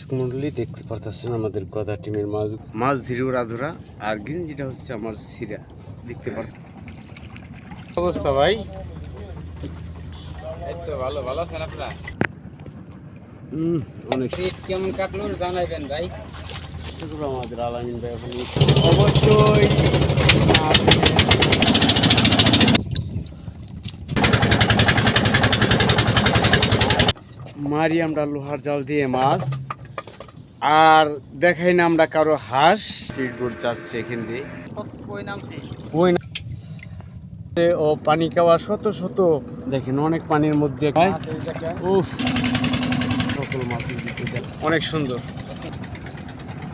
দর্শক মন্ডলী দেখতে পারতেছেন আমাদের গদা টিমের মাছ ধীরে উড়াধুরা আর গেঞ্জিটা হচ্ছে আমার সিরা দেখতে পারতেন অবস্থা ভাই। এইতো ভালো ভালো আছেন আপনারা? অনেক রেট কেমন কাটলো জানাইবেন ভাই। আমাদের আলামিন ভাই এখন অবশ্যই মারি আমরা লোহার জাল দিয়ে মাছ, আর দেখাই না আমরা কারো হাঁস। স্পিড বোট যাচ্ছে এখান দিয়ে, কই নামছে? ওই ও পানি খাওয়া শত শত দেখেন অনেক পানির মধ্যে খায়। উফ, সকল মাছের ভিতরে অনেক সুন্দর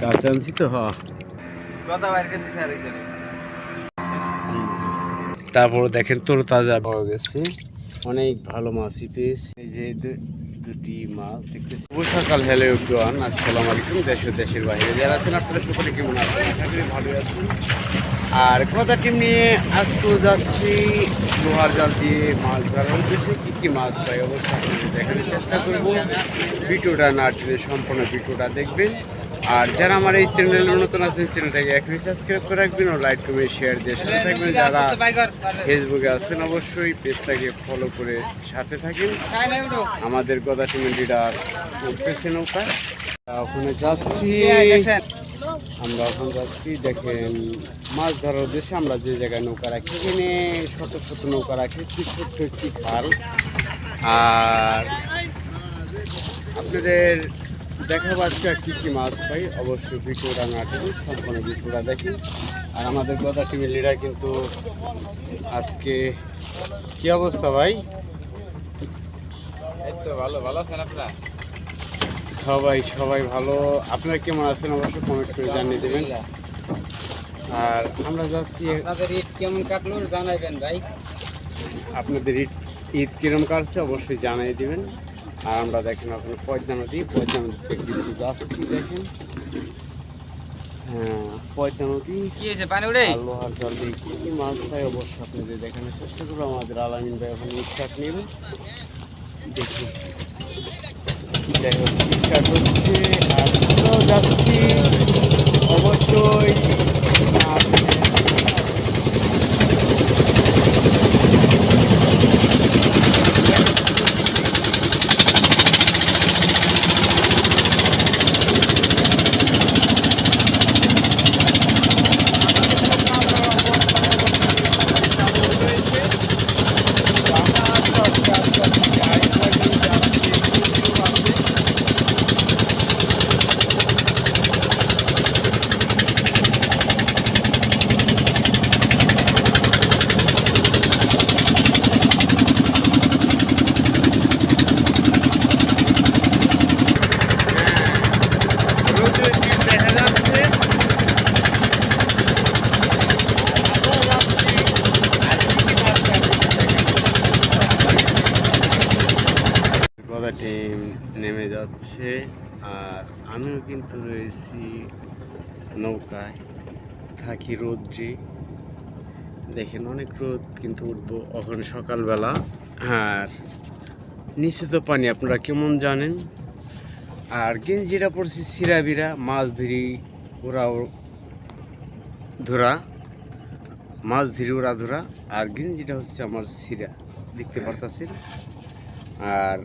কাছে আনছি তো। হ্যাঁ, কথা বাইরে দিতে আরেকজন। তারপর দেখেন তরতাজা পাওয়া গেছে, অনেক ভালো মাছই পেয়েছি। এই যে দুটি মাছ দেখতেছি। শুভ সকাল, হ্যালো এভরিওয়ান, আসসালামু আলাইকুম। দেশ ও দেশের বাইরে যারা আছেন আপনারা সকলে কেমন আছেন? আশা করি ভালো আছেন। আর গদা টিম নিয়ে আজকেও যাচ্ছি লোহার জাল দিয়ে মাছ ধরার উদ্দেশ্যে। কী কী মাছ পাই অবশ্যই আপনাদের দেখানোর চেষ্টা করব। ভিডিওটা না টেনে সম্পূর্ণ ভিডিওটা দেখবেন। আর যারা আমার এই চ্যানেলে নতুন আছেন চ্যানেলটাকে এখনই সাবস্ক্রাইব করে রাখবেন ও লাইক কমেন্ট শেয়ার দিয়ে সাথে থাকবেন। যারা ফেসবুকে আছেন অবশ্যই পেজটাকে ফলো করে সাথে থাকেন। আমাদের গদা টিমের লিডার উঠতেছে নৌকা, ওখানে যাচ্ছি আমরা। এখন যাচ্ছি দেখেন মাছ ধরার উদ্দেশ্যে। আমরা যে জায়গায় নৌকা রাখি এখানে শত শত নৌকা রাখি, কি ছোট্ট একটি খাল। আর আপনাদের দেখা পাচ্ছে কী কী মাছ পাই অবশ্যই ভিডিওটা না টেনে সম্পূর্ণ ভিডিওটা দেখি। আর আমাদের গদা টিমের লিডার কিন্তু আজকে কি অবস্থা ভাই? এইতো ভালো ভালো আছেন আপনারা? সবাই ভালো। আপনারা কেমন আছেন অবশ্যই কমেন্ট করে জানিয়ে দেবেন। আর আমরা যাচ্ছি, আপনাদের রেট কেমন কাটলো জানাইবেন ভাই। আপনাদের ঈদ কিরম কাটছে অবশ্যই জানিয়ে দিবেন। আর আমরা দেখেন আপনার পয়দা নদী কিন্তু যাচ্ছি দেখেন। হ্যাঁ, পয়দা নদী কি হয়েছে পানি উঠে? লোহার জল দিয়ে কী কী মাছ পাই অবশ্যই আপনাদের দেখানোর চেষ্টা করবো। আমাদের আলামিন ভাই এখন স্টার্ট নেবে, দেখি যাই হোক স্টার্ট হচ্ছে। আর আমরাও যাচ্ছি অবশ্যই। গদা টিম নেমে যাচ্ছে আর আমিও কিন্তু রয়েছি নৌকায়, থাকি রোদ্রে। দেখেন অনেক রোদ, কিন্তু উঠবো এখন সকালবেলা। আর নিচে তো পানি আপনারা কেমন জানেন। আর গেঞ্জিটা পড়ছি সিরাবিরা, মাছ ধরি ওরা ধরা। আর গেঞ্জিটা হচ্ছে আমার সিরা দেখতে পারতেছেন। আর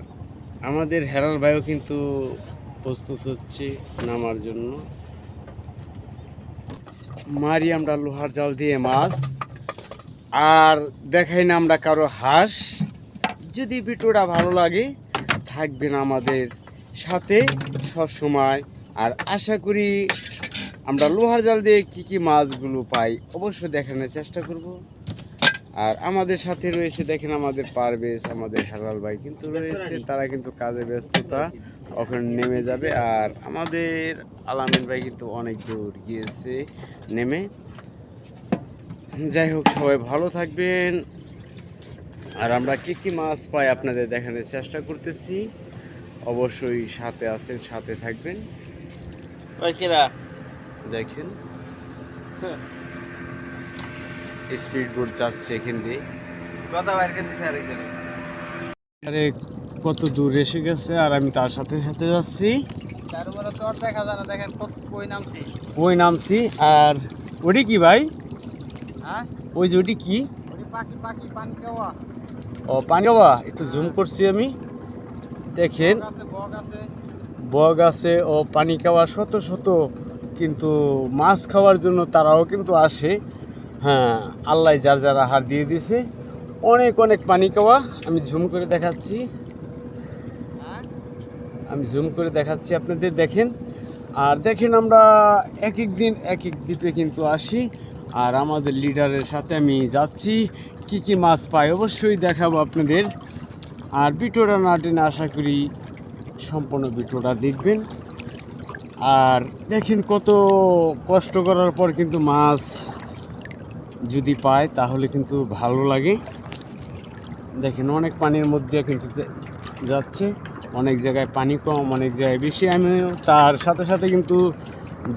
আমাদের হেলাল ভাইও কিন্তু প্রস্তুত হচ্ছে নামার জন্য। মারি আমরা লোহার জাল দিয়ে মাছ, আর দেখাই না আমরা কারো হাঁস। যদি ভিডিওটা ভালো লাগে থাকবেন আমাদের সাথে সব সময়। আর আশা করি আমরা লোহার জাল দিয়ে কী কী মাছগুলো পাই অবশ্যই দেখানোর চেষ্টা করব। আর আমাদের সাথে রয়েছে দেখেন আমাদের পারভেজ, আমাদের হেলাল ভাই কিন্তু রয়েছে, তারা কিন্তু কাজে ব্যস্ততা, ওখানে নেমে যাবে। আর আমাদের আলামিন ভাই কিন্তু অনেক দূর গিয়েছে নেমে। যাই হোক সবাই ভালো থাকবেন। আর আমরা কী কী মাছ পাই আপনাদের দেখানোর চেষ্টা করতেছি, অবশ্যই সাথে আছেন, সাথে থাকবেন। দেখেন স্পিড বোট যাচ্ছে এখান দিয়ে। কথা বাইরে দিতে আরেকজন। আরে কত দূর এসে গেছে আর আমি তার সাথে সাথে যাচ্ছি। ভালো চর দেখা যায় না, দেখেন কই নামছি। ওই নামছি। আর ওটি কি ভাই? হ্যাঁ, ওই যে ওটি কি? ওই পাখি পানি খাওয়া। ও পানি খাওয়া, একটু জুম করছি আমি। দেখেন বগ আছে। বগ আছে ও পানি খাওয়া শত শত, কিন্তু মাছ খাওয়ার জন্য তারাও কিন্তু আসে। হ্যাঁ, আল্লাহ যার যার আহার দিয়ে দিছে। অনেক অনেক পানি খাওয়া। আমি জুম করে দেখাচ্ছি, আপনাদের দেখেন। আর দেখেন আমরা এক এক দিন এক এক দ্বীপে কিন্তু আসি, আর আমাদের লিডারের সাথে আমি যাচ্ছি। কি কি মাছ পাই অবশ্যই দেখাবো আপনাদের। আর ভিডিওটা না টেনে আশা করি সম্পূর্ণ ভিডিওটা দেখবেন। আর দেখেন কত কষ্ট করার পর কিন্তু মাছ যদি পায় তাহলে কিন্তু ভালো লাগে। দেখেন অনেক পানির মধ্যে কিন্তু যাচ্ছে, অনেক জায়গায় পানি কম, অনেক জায়গায় বেশি। আমিও তার সাথে সাথে কিন্তু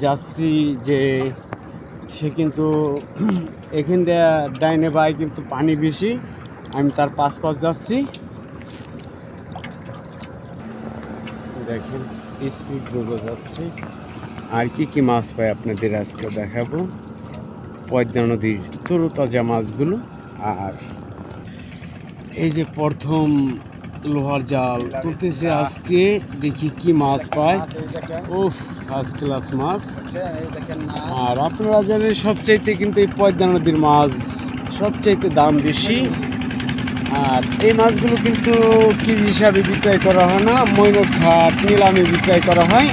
যাচ্ছি, যে সে কিন্তু এখান দিয়ে ডাইনে বাই কিন্তু পানি বেশি, আমি তার পাশ যাচ্ছি। দেখেন স্পিড বোটে যাচ্ছে। আর কি কি মাছ পায় আপনাদের আজকে দেখাবো, পদ্মা নদীর তরুতাজা মাছগুলো। আর এই যে প্রথম লোহার জাল তুলতেছে আজকে, দেখি কি মাছ পায়। ওহ, ফার্স্ট ক্লাস মাছ। আর আপনারা জানেন সবচাইতে কিন্তু এই পদ্মা নদীর মাছ সবচাইতে দাম বেশি। আর এই মাছগুলো কিন্তু কেজি হিসাবে বিক্রয় করা হয় না, মৈনটঘাট নিলামে বিক্রয় করা হয়।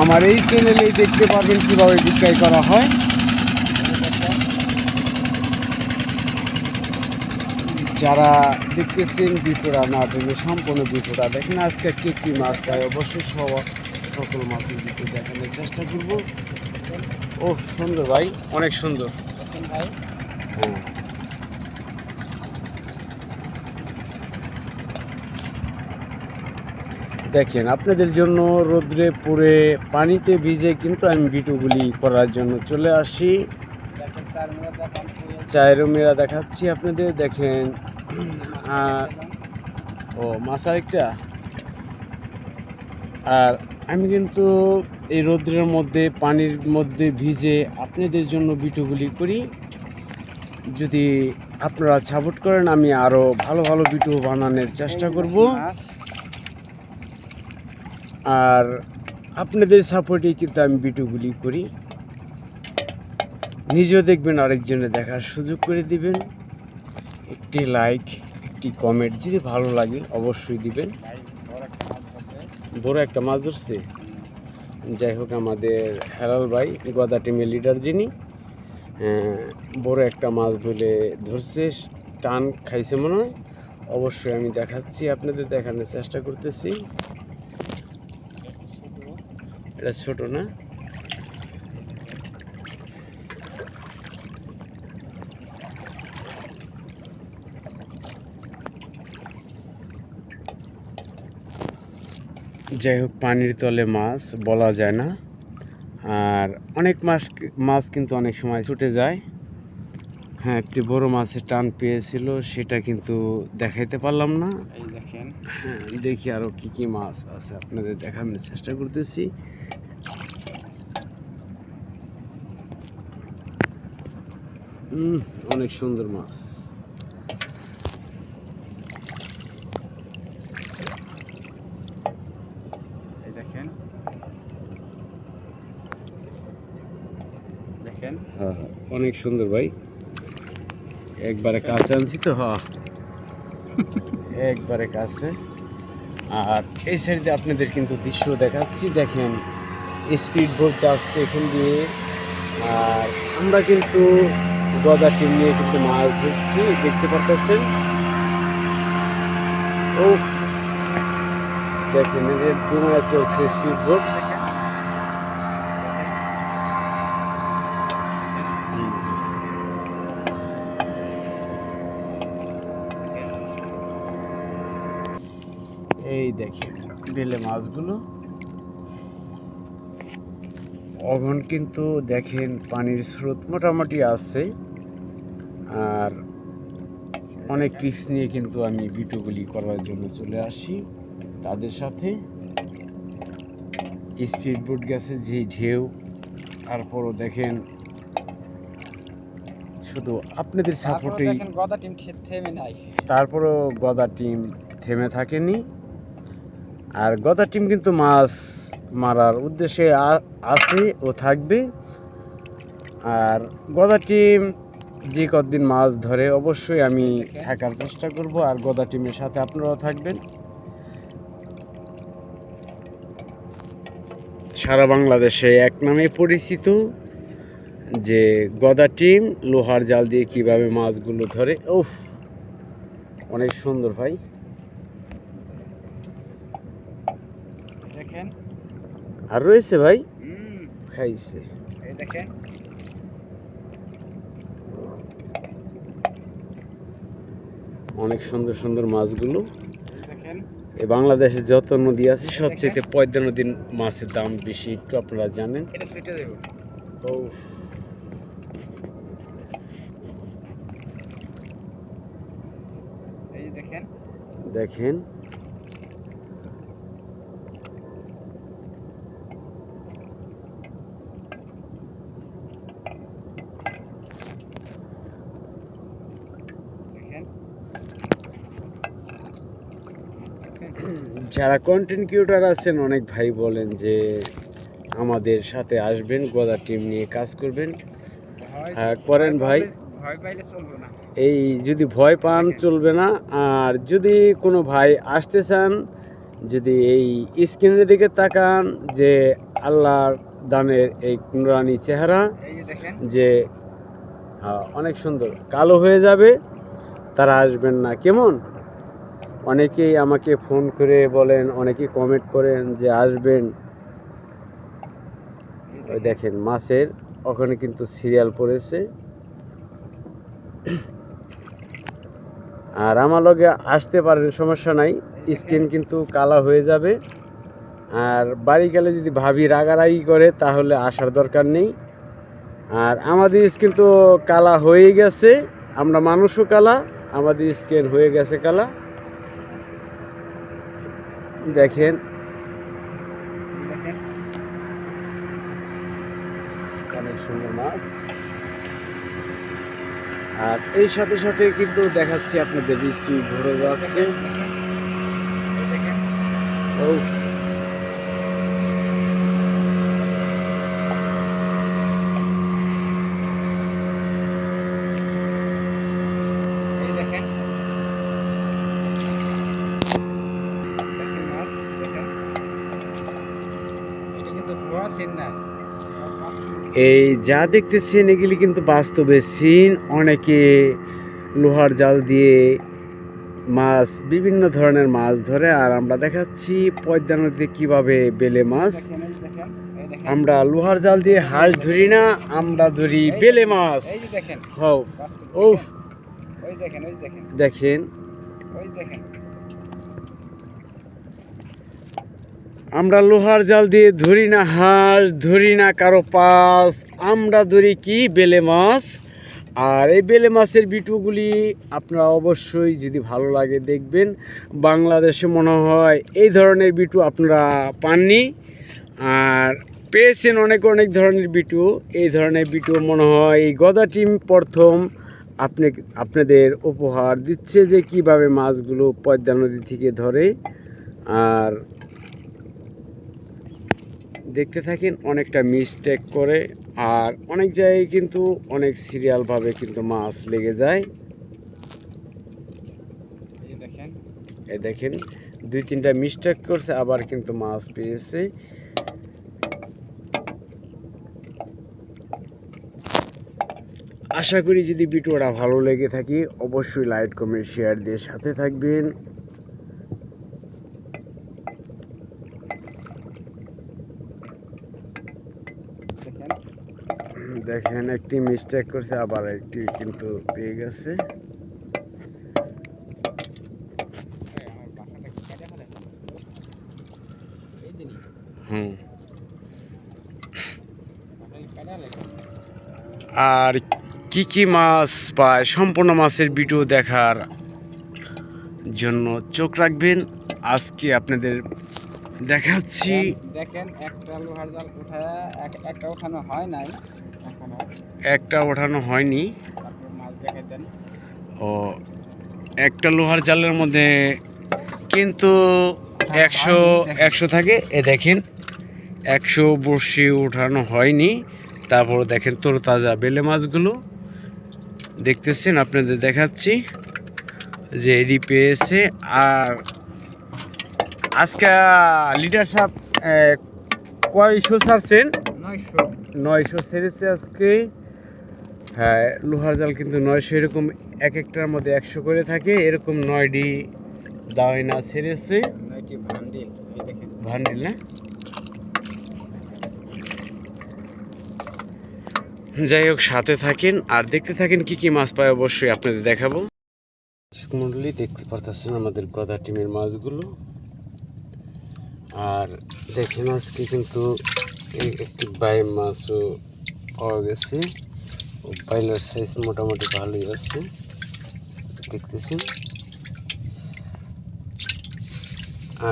আমার এই চ্যানেলেই দেখতে পারবেন কীভাবে বিক্রয় করা হয়। যারা দেখতেছেন ভিডিওটা না টেনে সম্পূর্ণ ভিডিওটা দেখেন। আজকে কে কী মাছ পায় অবশ্যই সকল মাছের ভিডিও দেখানোর চেষ্টা করব। ও সুন্দর ভাই, অনেক সুন্দর ভাই। হ্যাঁ, দেখেন আপনাদের জন্য রোদ্রে পুড়ে পানিতে ভিজে কিন্তু আমি ভিডিওগুলি করার জন্য চলে আসি। চায়ের মেয়েরা দেখাচ্ছি আপনাদের, দেখেন। ও মাছ আরেকটা। আর আমি কিন্তু এই রোদ্রের মধ্যে পানির মধ্যে ভিজে আপনাদের জন্য ভিডিওগুলি করি। যদি আপনারা সাপোর্ট করেন আমি আরও ভালো ভালো ভিডিও বানানোর চেষ্টা করব। আর আপনাদের সাপোর্টেই কিন্তু আমি ভিডিওগুলি করি। নিজেও দেখবেন, আরেকজনে দেখার সুযোগ করে দিবেন। একটি লাইক, একটি কমেন্ট যদি ভালো লাগে অবশ্যই দিবেন। বড় একটা মাছ ধরছে। যাই হোক, আমাদের হেলাল ভাই গদা টিমের লিডার যিনি, বড় একটা মাছ বলে ধরছে, টান খাইছে মনে হয়। অবশ্যই আমি দেখাচ্ছি, আপনাদের দেখানোর চেষ্টা করতেছি। এটা ছোট না? যাই হোক, পানির তলে মাছ বলা যায় না। আর অনেক মাছ কিন্তু অনেক সময় ছুটে যায়। হ্যাঁ, একটি বড় মাছের টান পেয়েছিল, সেটা কিন্তু দেখাইতে পারলাম না। এই দেখেন। হ্যাঁ, দেখি আরও কি কি মাছ আছে আপনাদের দেখানোর চেষ্টা করতেছি। অনেক সুন্দর মাছ। এই দেখেন, দেখেন। হ্যাঁ, অনেক সুন্দর ভাই, একবারে কাছে আনছি তো। হ্যাঁ, একবারে কাছে। আর এই সাইডে আপনাদের কিন্তু দৃশ্য দেখাচ্ছি, দেখেন স্পিড বোট যাচ্ছে এখান দিয়ে। আর আমরা কিন্তু গদা টিম নিয়ে কিন্তু মাছ ধরছি, দেখতে পাচ্ছেন। উফ, দেখেন এদের দুনিয়া চলছে স্পিড বোট। এই দেখেন বেলে মাছগুলো অঘন কিন্তু দেখেন পানির স্রোত মোটামুটি আছে। আর অনেক রিস্ক নিয়ে কিন্তু আমি ভিডিওগুলি করার জন্য চলে আসি তাদের সাথে। স্পিড বোট গেছে যে ঢেউ, তারপরও দেখেন শুধু আপনাদের তারপরে সাপোর্টেই, দেখেন গদা টিম থেমে নাই। তারপরও গদা টিম থেমে থাকেনি। আর গদা টিম কিন্তু মাছ মারার উদ্দেশ্যে আছে ও থাকবে। আর গদা টিম যে কদিন মাছ ধরে অবশ্যই আমি থাকার চেষ্টা করব, আর গদা টিমের সাথে আপনারাও থাকবেন। সারা বাংলাদেশে এক নামে পরিচিত যে গদা টিম লোহার জাল দিয়ে কিভাবে মাছগুলো ধরে। উফ, অনেক সুন্দর ভাই। দেখেন আর রয়েছে ভাই, খাইছে। এই দেখেন অনেক সুন্দর সুন্দর মাছগুলো। দেখেন এই বাংলাদেশে যত নদী আছে সবচেয়ে পদ্মা নদীর মাছের দাম বেশি, একটু আপনারা জানেন। এটা সুইটে দেব। উফ, এই যে দেখেন দেখেন দেখেন যারা কন্টেন্ট ক্রিয়েটর আছেন অনেক ভাই বলেন যে আমাদের সাথে আসবেন, গদা টিম নিয়ে কাজ করবেন। হ্যাঁ করেন ভাই, ভয় পাইলে চলবে না। এই যদি ভয় পান চলবে না। আর যদি কোনো ভাই আসতে চান, যদি এই স্ক্রিনের দিকে তাকান যে আল্লাহর দানের এই নুরানি চেহারা এই যে দেখেন যে অনেক সুন্দর কালো হয়ে যাবে, তারা আসবেন না। কেমন অনেকেই আমাকে ফোন করে বলেন, অনেকেই কমেন্ট করেন যে আসবেন। ওই দেখেন মাছের ওখানে কিন্তু সিরিয়াল পড়েছে। আর আমার লগে আসতে পারেন, সমস্যা নাই, স্কিন কিন্তু কালা হয়ে যাবে। আর বাড়ি গেলে যদি ভাবি রাগারাগি করে তাহলে আসার দরকার নেই। আর আমাদের স্কিন তো কালা হয়ে গেছে, আমরা মানুষও কালা, আমাদের স্কিন হয়ে গেছে কালা। দেখেন দেখেন অনেক সুন্দর মাছ। আর এই সাথে সাথে কিন্তু দেখাচ্ছি আপনাদের স্পিড ভরে যাচ্ছে। এই দেখেন ও এই দেখেন দেখেন মাছ দেখেন। এটা কিন্তু হুয়া সিন না। এই যা দেখতেছেন এগুলি কিন্তু বাস্তবে সিন। অনেকে লোহার জাল দিয়ে মাছ, বিভিন্ন ধরনের মাছ ধরে। আর আমরা দেখাচ্ছি পদ্মা নদীতে কীভাবে বেলে মাছ। দেখেন এই দেখেন এই দেখেন আমরা লোহার জাল দিয়ে হাঁস ধরি না, আমরা ধরি বেলে মাছ। এই যে দেখেন হও ও ওই দেখেন ওই দেখেন দেখেন, ওই দেখেন আমরা লোহার জাল দিয়ে ধরি না হাঁস, ধরি না কারো পাস, আমরা ধরি কি বেলে মাছ। আর এই বেলে মাছের ভিডিওগুলি আপনারা অবশ্যই যদি ভালো লাগে দেখবেন। বাংলাদেশে মনে হয় এই ধরনের ভিডিও আপনারা পাননি, আর পেয়েছেন অনেক অনেক ধরনের ভিডিও। এই ধরনের ভিডিও মনে হয় এই গদা টিম প্রথম আপনাদের উপহার দিচ্ছে যে কিভাবে মাছগুলো পদ্মা নদী থেকে ধরে। আর দেখতে থাকেন, অনেকটা মিস্টেক করে। আর অনেক জায়গায় কিন্তু অনেক সিরিয়ালভাবে কিন্তু মাছ লেগে যায়। এই দেখেন এই দেখেন 2-3টা মিস্টেক করছে, আবার কিন্তু মাছ পেয়েছে। আশা করি যদি ভিডিওটা ভালো লেগে থাকে অবশ্যই লাইক কমেন্ট শেয়ার দিয়ে সাথে থাকবেন। দেখেন একটি মিস্টেক করছে, আবার একটি কিন্তু পেয়ে গেছে। হুম, আর কি কি মাছ পায় সম্পূর্ণ মাছের ভিডিও দেখার জন্য চোখ রাখবেন। আজকে আপনাদের দেখাচ্ছি। দেখেন একটা লোহার জাল উঠায় একটা ওঠানো হয় নাই এখনো, একটা ওঠানো হয়নি। তারপর মাছ দেখে দেন। ও, একটা লোহার জালের মধ্যে কিন্তু 100 থাকে। এ দেখেন 100 বড়শি উঠানো হয়নি। তারপর দেখেন তরতাজা বেলে মাছগুলো দেখতেছেন, আপনাদের দেখাচ্ছি যে এডি পেয়েছে। আর আজকে লিডার সাহেব কয়শো ছাড়ছেন? 900 ছেড়েছে আজকে। হ্যাঁ, লোহার জাল কিন্তু 900, এরকম এক একটার মধ্যে 100 করে থাকে, এরকম 9ডি দাওয়াইনা ছেড়েছে। নয়টি ভান্ডিল, এই দেখেন ভান্ডিল না? যাই হোক, সাথে থাকেন আর দেখতে থাকেন কি কি মাছ পায়, অবশ্যই আপনাদের দেখাবো। মন্ডলী দেখতে পারতেছেন আমাদের গদা টিমের মাছগুলো। আর দেখেন আজকে কিন্তু একটি বাই মাছও পাওয়া গেছে। ও বাইলার সাইজ মোটামুটি ভালোই আছে, দেখতেছেন।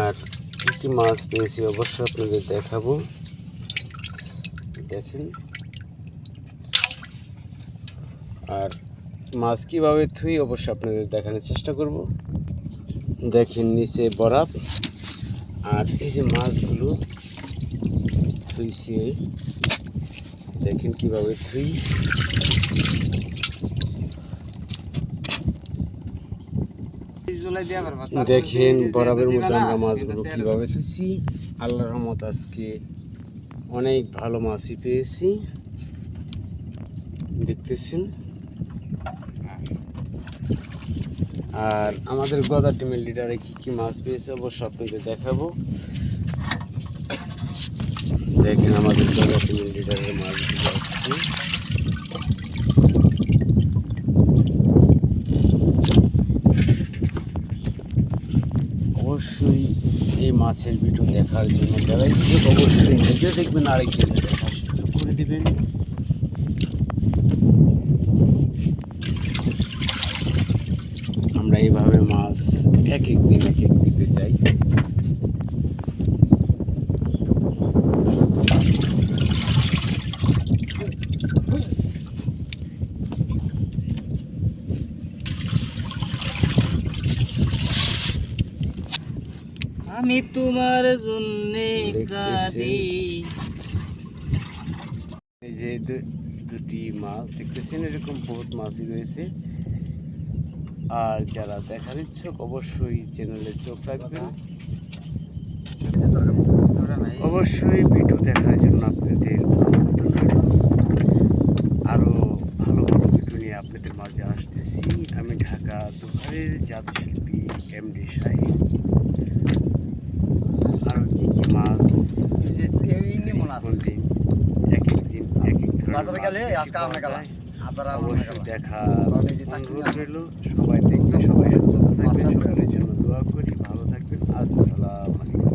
আর কি কি মাছ পেয়েছি অবশ্যই আপনাদের দেখাবো, দেখেন। আর মাছ কীভাবে থুই অবশ্যই আপনাদের দেখানোর চেষ্টা করব। দেখেন নিচে বরফ, আর এই যে মাছগুলো থুইছি, দেখেন কিভাবে থুই। দেখেন বরফের মধ্যে আমরা মাছগুলো কিভাবে থুইছি। আল্লাহর রহমত আজকে অনেক ভালো মাছই পেয়েছি, দেখতেছেন। আর আমাদের গদা টিমের লিডারে কি কি মাছ পেয়েছে অবশ্য আপনাদের দেখাবো। দেখেন আমাদের গদা টিমের লিডারের মাছগুলো আজকে। অবশ্যই এই মাছের ভিডিও দেখার জন্য যারা ইচ্ছুক অবশ্যই নিজে দেখবেন, আরেকজনের দেখার সুযোগ করে দেবেন। আমরা এইভাবে মাছ এক এক দিন এক এক দিকে যাই। আমি তোমার জন্যে কাঁদি। এই যে দুটি মাছ দেখতেছেন, এরকম বহুত মাছই রয়েছে। আর যারা দেখার ইচ্ছুক অবশ্যই চ্যানেলে চোখ রাখবেন। অবশ্যই ভিডিও দেখার জন্য আপনাদের আমন্ত্রণ রইল। আরও ভালো ভালো ভিডিও নিয়ে আপনাদের মাঝে আসতেছি। আমি ঢাকা দুহারের জাদুশিল্পী এমডি সাহেব। আরও কি কি মাছ দিন এক এক দিন এক এক ধরনের অবশ্যই দেখা অনুরোধ রইল। সবাই দেখবে, সবাই সুস্থ থাকবে, সকলের জন্য দোয়া করি। ভালো থাকবেন। আসসালামু আলাইকুম।